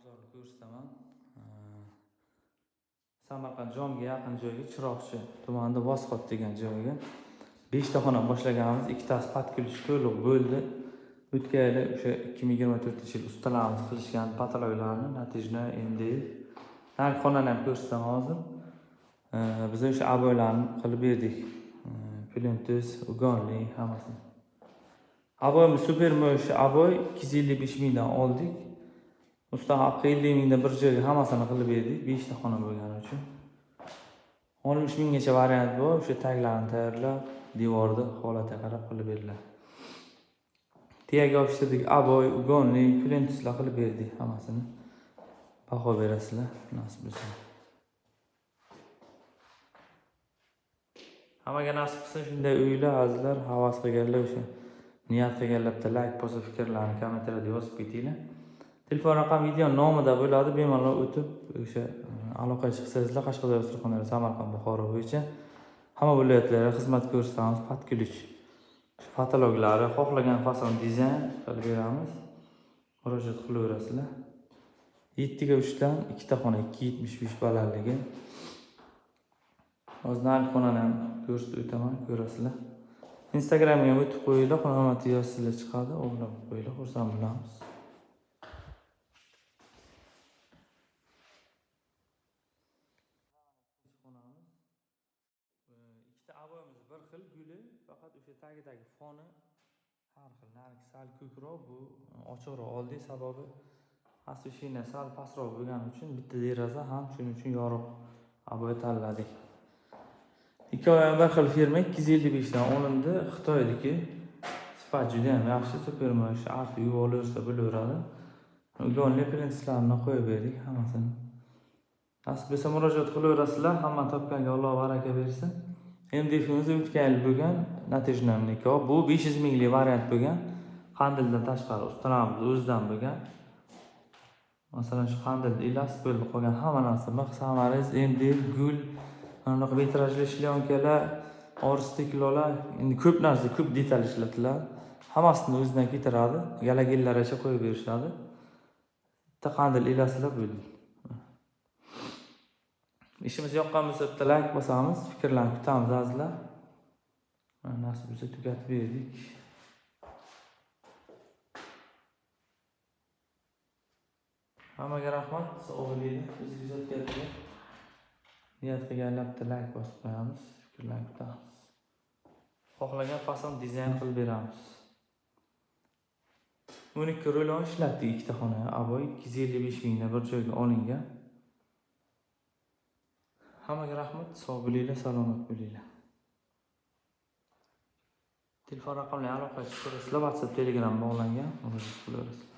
obzorni ko'rsataman. Samarqand Jomga yaqin joyga, Chiroqchi tumanida Vosxot degan joyga 5 ta xona boshlaganmiz. Ikkitasi patkulish to'liq bo'ldi. O'tgan yili o'sha 2024-yil ustalarimiz qilishgan patologlarni natijada endi har xonani ham ko'rsataman hozir. Biz o'sha aboylarni qilib berdik. Plentus, ugonli hammasini. Aboyimiz Supermosh aboy 255 mingdan oldik. Usta haqqi 50 mingdan bir joyga hammasini qilib berdik, 5 ta xona bo'lgani uchun. 13 minggacha variant bor, o'sha taglarni tayyorlab, devorda holatiga qarab qilib beriladi. Tiyaga yopishtirdik, aboy, ugonli, plentuslar qilib berdik hammasini. Baho berasizlar, nasib bo'lsa. Hammaga nasib qilsin shunday uylar, azizlar, havas qilganlar o'sha niyat qilganlarda like bo'lsa fikrlarni kommentariyada yozib ketinglar. Telefon raqam video nomida bo'ladi, bemalol o'tib o'sha aloqaga chiqsangizlar, Qashqadaryo, Surxondaryo, Samarqand, Buxoro bo'yicha hamma viloyatlarga xizmat ko'rsatamiz. Patkulish patologlari, xohlagan fason dizayn qilib beramiz. Murojaat qilaverasizlar. 7 ga 3 dan 2 ta xona 275 balandligi. Hozir narx xonani ham ko'rsatib o'taman, ko'rasizlar. Instagramga o'tib qo'yinglar, xonamati yozsizlar chiqadi, o'ylab qo'yinglar, xursand bo'lamiz. Ikkita aboyimiz bir xil guli, faqat o'sha tagidagi foni har xil. Narigi sal ko'kroq, bu ochiqroq oldik, sababi asli sal pastroq bo'lgani uchun bitta deraza ham shuning uchun yorug' aboy tanladik. Ikkovi bir xil firma 255 dan olindi, Xitoydagi. Sifat juda ham yaxshi, Supermosh, arti yuvaversa bo'laveradi. Ugonli plentuslarni qo'yib berdik hammasini. Nasib bo'lsa murojaat qilaverasizlar, hamma topganga Alloh baraka bersin. MDFimiz o'tgan yil bo'lgan, natijada nikoh. Bu 500 minglik variant bo'lgan. Qandildan tashqari ustalarimiz o'zidan bo'lgan. Masalan, shu qandil elastik bo'lib qolgan hamma narsa, mix, samariz, MDF, gul, mana bu vitrajli shlyonkalar, orstiklolar, endi ko'p narsa, ko'p detal ishlatiladi. Hammasini o'zidan ketiradi, galagillargacha qo'yib berishadi. Bitta qandil elasizlar bo'ldi. İşimiz yoqqan bo'lsa bitta like bosamiz, fikrlarni kutamiz azizlar. Nasib bo'lsa tugatib berdik. Hammaga rahmat, sog' bo'ling. Bizni kuzatganlar. Niyat qilganlar bitta like bosib qo'yamiz, fikrlarni kutamiz. Xohlagan fason dizayn qilib beramiz. 12 rulon ishlatdik, ikkita xona, aboy 255 mingdan bir joyga olingan. Hammaga rahmat, sog' bo'linglar, salomat bo'linglar. Telefon raqamlariga aloqaga chiqasizlar, WhatsApp, Telegram bog'langan, murojaat qilaverasizlar.